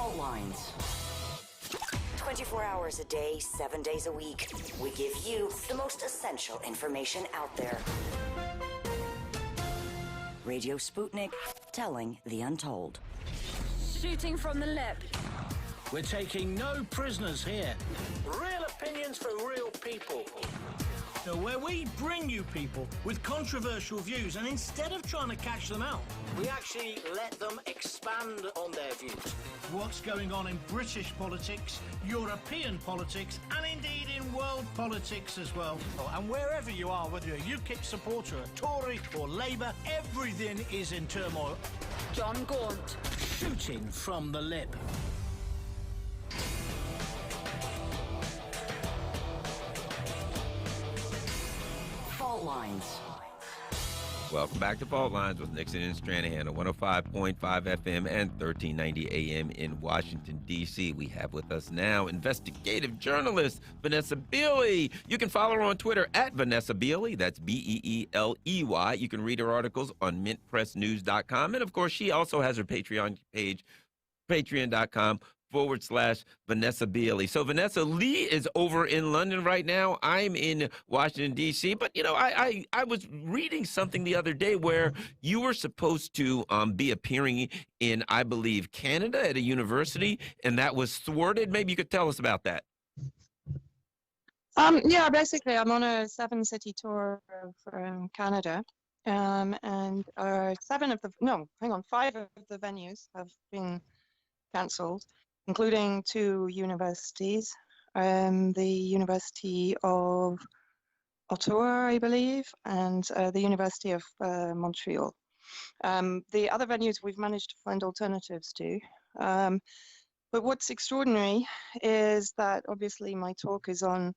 Fault lines. 24 hours a day, 7 days a week. We give you the most essential information out there. Radio Sputnik, telling the untold. Shooting from the lip. We're taking no prisoners here. Real opinions from real people. Where we bring you people with controversial views, and instead of trying to catch them out, we actually let them expand on their views. What's going on in British politics, European politics, and indeed in world politics as well. And wherever you are, whether you're a UKIP supporter, a Tory or Labour, everything is in turmoil. John Gaunt. Shooting from the lip. Fault lines. Welcome back to Fault Lines with Nixon and Stranahan on 105.5 FM and 1390 AM in Washington, D.C. We have with us now investigative journalist Vanessa Beeley. You can follow her on Twitter at Vanessa Beeley. That's Beeley. You can read her articles on mintpressnews.com. And, of course, she also has her Patreon page, patreon.com/Vanessa Beeley. So Vanessa, Lee is over in London right now. I'm in Washington, D.C. But, I was reading something the other day where you were supposed to be appearing in, I believe, Canada at a university, and that was thwarted. Maybe you could tell us about that. Yeah, basically, I'm on a 7-city tour of Canada. And 5 of the venues have been cancelled, including 2 universities, the University of Ottawa, I believe, and the University of Montreal. The other venues we've managed to find alternatives to. But what's extraordinary is that obviously my talk is on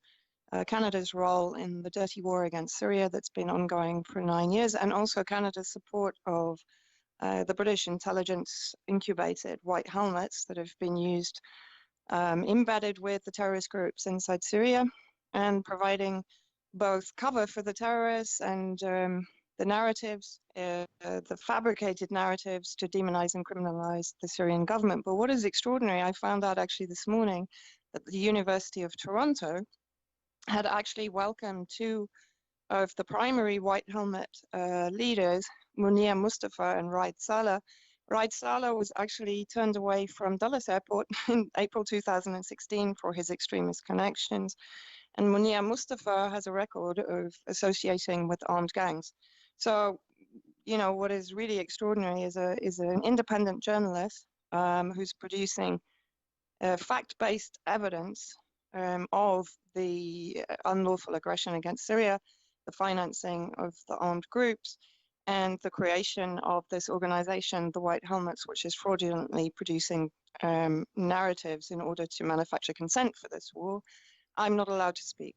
Canada's role in the dirty war against Syria that's been ongoing for 9 years, and also Canada's support of the British intelligence incubated white helmets that have been used, embedded with the terrorist groups inside Syria, and providing both cover for the terrorists and the narratives, the fabricated narratives to demonize and criminalize the Syrian government. But what is extraordinary, I found out actually this morning that the University of Toronto had actually welcomed 2 of the primary white helmet leaders, Munir Mustafa and Raid Saleh. Raid Saleh was actually turned away from Dulles Airport in April 2016 for his extremist connections. And Munir Mustafa has a record of associating with armed gangs. So, what is really extraordinary is an independent journalist who's producing fact-based evidence of the unlawful aggression against Syria, the financing of the armed groups, and the creation of this organization, the White Helmets, which is fraudulently producing narratives in order to manufacture consent for this war. I'm not allowed to speak.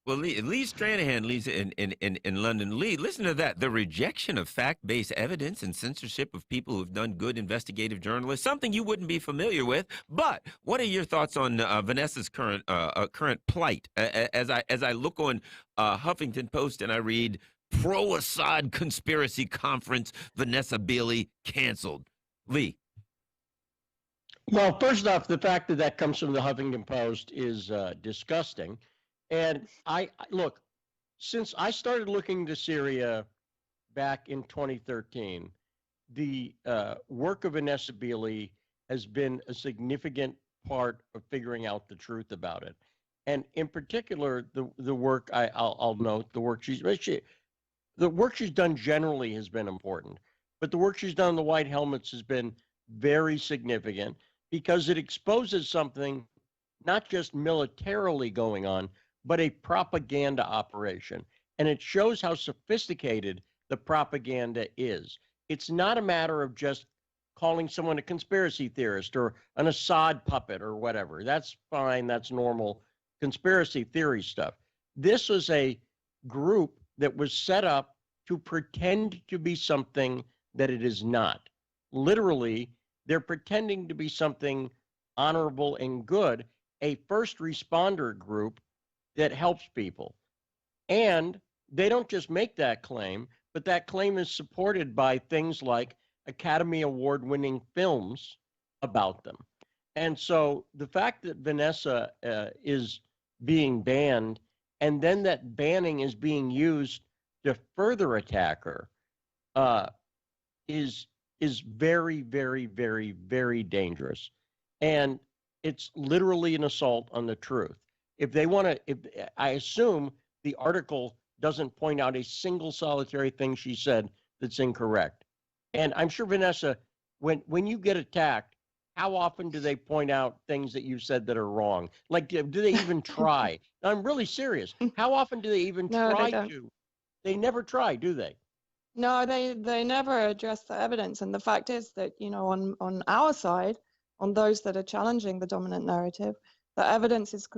Well, Lee Stranahan, Lee's in London. Lee, listen to that. The rejection of fact-based evidence and censorship of people who've done good investigative journalism, something you wouldn't be familiar with. But what are your thoughts on Vanessa's current plight? As I look on Huffington Post and I read, pro-Assad conspiracy conference, Vanessa Beeley canceled. Lee. Well, first off, the fact that comes from the Huffington Post is disgusting. And look, since I started looking to Syria back in 2013, the work of Vanessa Beeley has been a significant part of figuring out the truth about it. And in particular, the work I'll note, the work she's done generally has been important, but the work she's done on the White Helmets has been very significant because it exposes something not just militarily going on, but a propaganda operation. And it shows how sophisticated the propaganda is. It's not a matter of just calling someone a conspiracy theorist or an Assad puppet or whatever. That's fine. That's normal conspiracy theory stuff. This was a group that was set up to pretend to be something that it is not. Literally, they're pretending to be something honorable and good, a first responder group that helps people. And they don't just make that claim, but that claim is supported by things like Academy Award-winning films about them. And so the fact that Vanessa is being banned, and then that banning is being used to further attack her, uh, is very, very, very, very dangerous, and it's literally an assault on the truth. If they want to, if I assume the article doesn't point out a single solitary thing she said that's incorrect, and I'm sure Vanessa, when you get attacked, how often do they point out things that you said that are wrong? Like, do they even try? I'm really serious. How often do they even No, they try don't. to? They never try, do they? No, they never address the evidence. And the fact is that, on our side, on those that are challenging the dominant narrative, the evidence is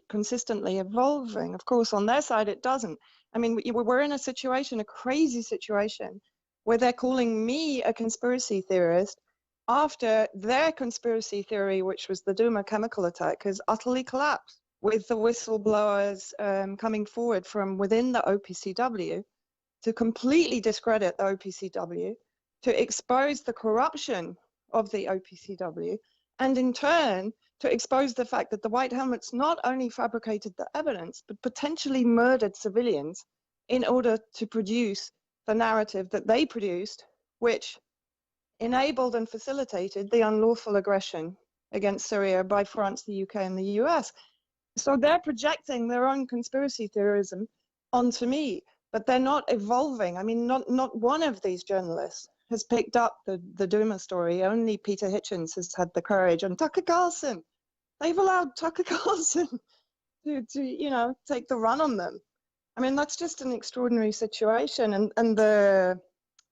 consistently evolving. Of course, on their side, it doesn't. I mean, we're in a situation, a crazy situation, where they're calling me a conspiracy theorist after their conspiracy theory, which was the Duma chemical attack, has utterly collapsed, with the whistleblowers coming forward from within the OPCW to completely discredit the OPCW, to expose the corruption of the OPCW, and in turn to expose the fact that the White Helmets not only fabricated the evidence, but potentially murdered civilians in order to produce the narrative that they produced, which enabled and facilitated the unlawful aggression against Syria by France, the UK, and the US. So they're projecting their own conspiracy theorism onto me, but they're not evolving. I mean, not one of these journalists has picked up the Duma story. Only Peter Hitchens has had the courage, and Tucker Carlson. They've allowed Tucker Carlson to take the run on them. I mean, that's just an extraordinary situation. And the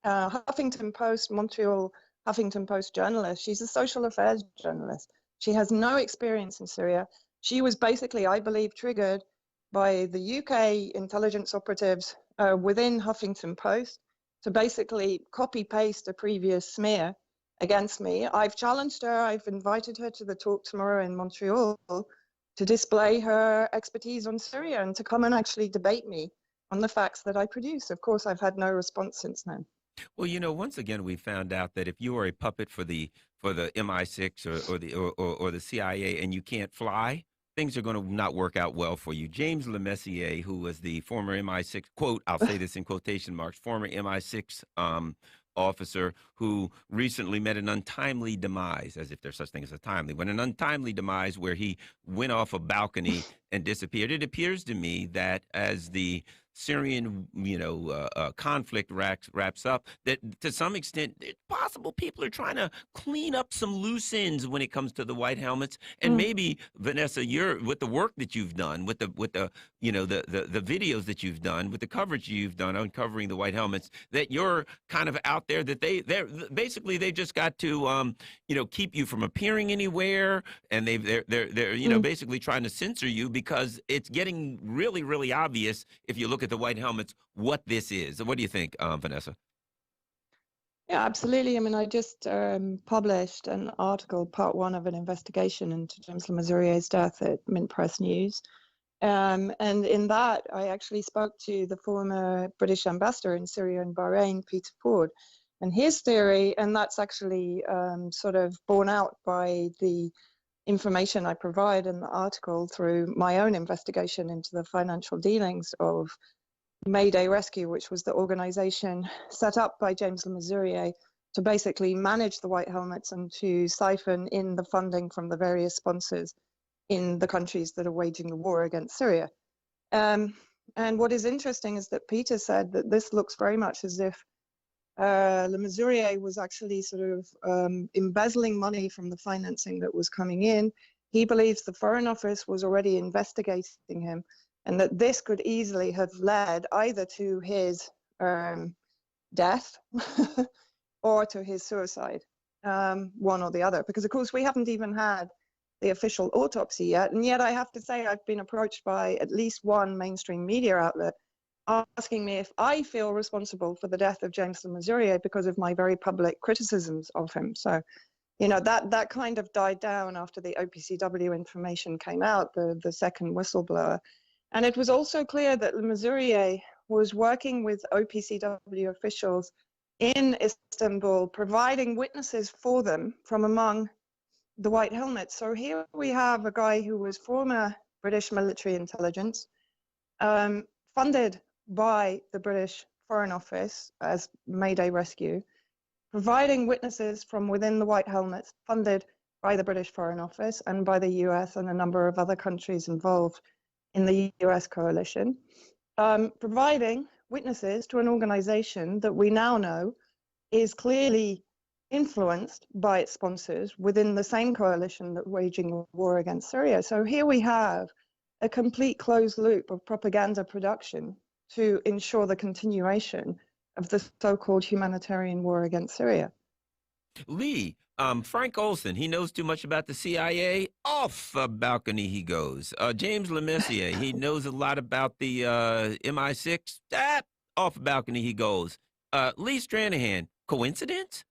Huffington Post, Montreal Huffington Post journalist, she's a social affairs journalist. She has no experience in Syria. She was basically, I believe, triggered by the UK intelligence operatives within Huffington Post to basically copy-paste a previous smear against me. I've challenged her. I've invited her to the talk tomorrow in Montreal to display her expertise on Syria and to come and actually debate me on the facts that I produce. Of course, I've had no response since then. Well, once again, we found out that if you are a puppet for the MI6 or the CIA and you can't fly, things are going to not work out well for you. James LeMessier, who was the former MI6, quote, I'll say this in quotation marks, former MI6 officer who recently met an untimely demise, as if there's such thing as a timely, but an untimely demise where he went off a balcony and disappeared. It appears to me that as the Syrian, conflict wraps up, that to some extent, it's possible people are trying to clean up some loose ends when it comes to the White Helmets. And maybe, Vanessa, you're with the work that you've done, with the the videos that you've done, with the coverage you've done uncovering the White Helmets, that you're kind of out there, that they just got to keep you from appearing anywhere, and they're basically trying to censor you because it's getting really, really obvious if you look at the White Helmets what this is. What do you think, Vanessa? Yeah, absolutely. I mean, I just published an article, part one of an investigation into James LeMessurier's death at Mint Press News. And in that, I actually spoke to the former British ambassador in Syria and Bahrain, Peter Ford, and his theory, and that's actually sort of borne out by the information I provide in the article through my own investigation into the financial dealings of Mayday Rescue, which was the organization set up by James LeMessurier to basically manage the White Helmets and to siphon in the funding from the various sponsors in the countries that are waging the war against Syria. And what is interesting is that Peter said that this looks very much as if LeMessurier was actually sort of embezzling money from the financing that was coming in. He believes the Foreign Office was already investigating him, and that this could easily have led either to his death or to his suicide, one or the other. Because, of course, we haven't even had the official autopsy yet. And yet I have to say I've been approached by at least one mainstream media outlet asking me if I feel responsible for the death of James LeMessurier because of my very public criticisms of him. So, that kind of died down after the OPCW information came out, the second whistleblower. And it was also clear that LeMessurier was working with OPCW officials in Istanbul, providing witnesses for them from among the White Helmets. So here we have a guy who was former British military intelligence, funded by the British Foreign Office as Mayday Rescue, providing witnesses from within the White Helmets, funded by the British Foreign Office and by the US and a number of other countries involved in the US coalition, providing witnesses to an organization that we now know is clearly influenced by its sponsors within the same coalition that waging a war against Syria. So here we have a complete closed loop of propaganda production to ensure the continuation of the so-called humanitarian war against Syria. Lee, Frank Olson, he knows too much about the CIA. Off a balcony he goes. James LeMessier, he knows a lot about the MI6. Off a balcony he goes. Lee Stranahan, coincidence?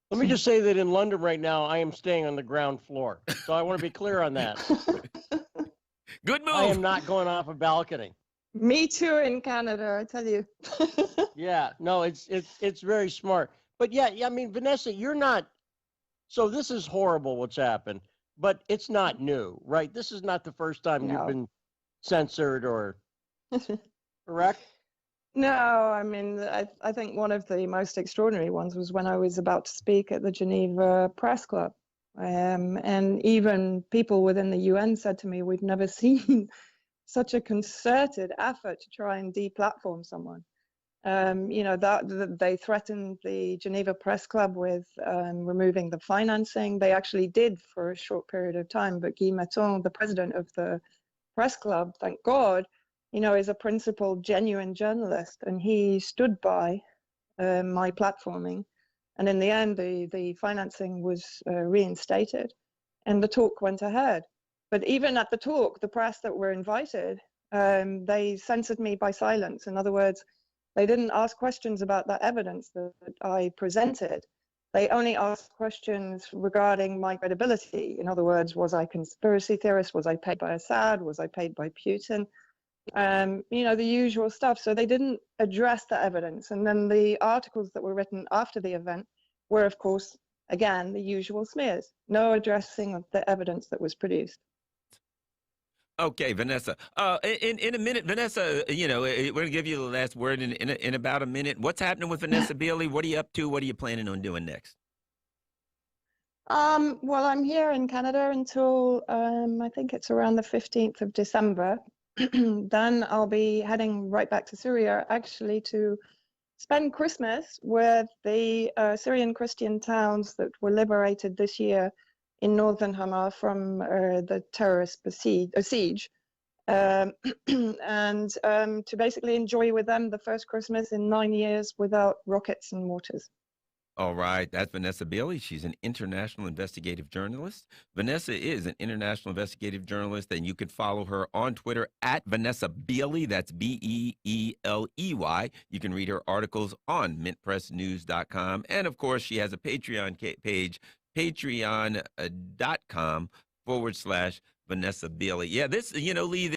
Let me just say that in London right now, I am staying on the ground floor. So I want to be clear on that. Good move. I am not going off a balcony. Me too in Canada, I tell you. Yeah, no, it's very smart. But yeah, I mean, Vanessa, you're not. So this is horrible what's happened, but it's not new, right? This is not the first time No. you've been censored or correct? No, I mean, I think one of the most extraordinary ones was when I was about to speak at the Geneva Press Club. And even people within the UN said to me, we've never seen such a concerted effort to try and deplatform someone. That they threatened the Geneva Press Club with removing the financing. They actually did for a short period of time, but Guy Metton, the president of the press club, thank God, is a principled, genuine journalist, and he stood by my platforming. And in the end, the financing was reinstated, and the talk went ahead. But even at the talk, the press that were invited, they censored me by silence. In other words, they didn't ask questions about that evidence that I presented. They only asked questions regarding my credibility. In other words, was I a conspiracy theorist? Was I paid by Assad? Was I paid by Putin? The usual stuff. So they didn't address the evidence. And then the articles that were written after the event were, of course, again, the usual smears. No addressing of the evidence that was produced. Okay, Vanessa. In a minute, Vanessa, we're going to give you the last word in about a minute. What's happening with Vanessa Beeley? What are you up to? What are you planning on doing next? Well, I'm here in Canada until I think it's around the 15th of December. Then I'll be heading right back to Syria, actually, to spend Christmas with the Syrian Christian towns that were liberated this year in northern Hama from the terrorist siege, and to basically enjoy with them the first Christmas in 9 years without rockets and mortars. All right, that's Vanessa Beeley. She's an international investigative journalist. Vanessa is an international investigative journalist, and you can follow her on Twitter at Vanessa Beeley. That's Beeley. You can read her articles on mintpressnews.com. And, of course, she has a Patreon page, patreon.com/Vanessa Beeley. Yeah, Lee,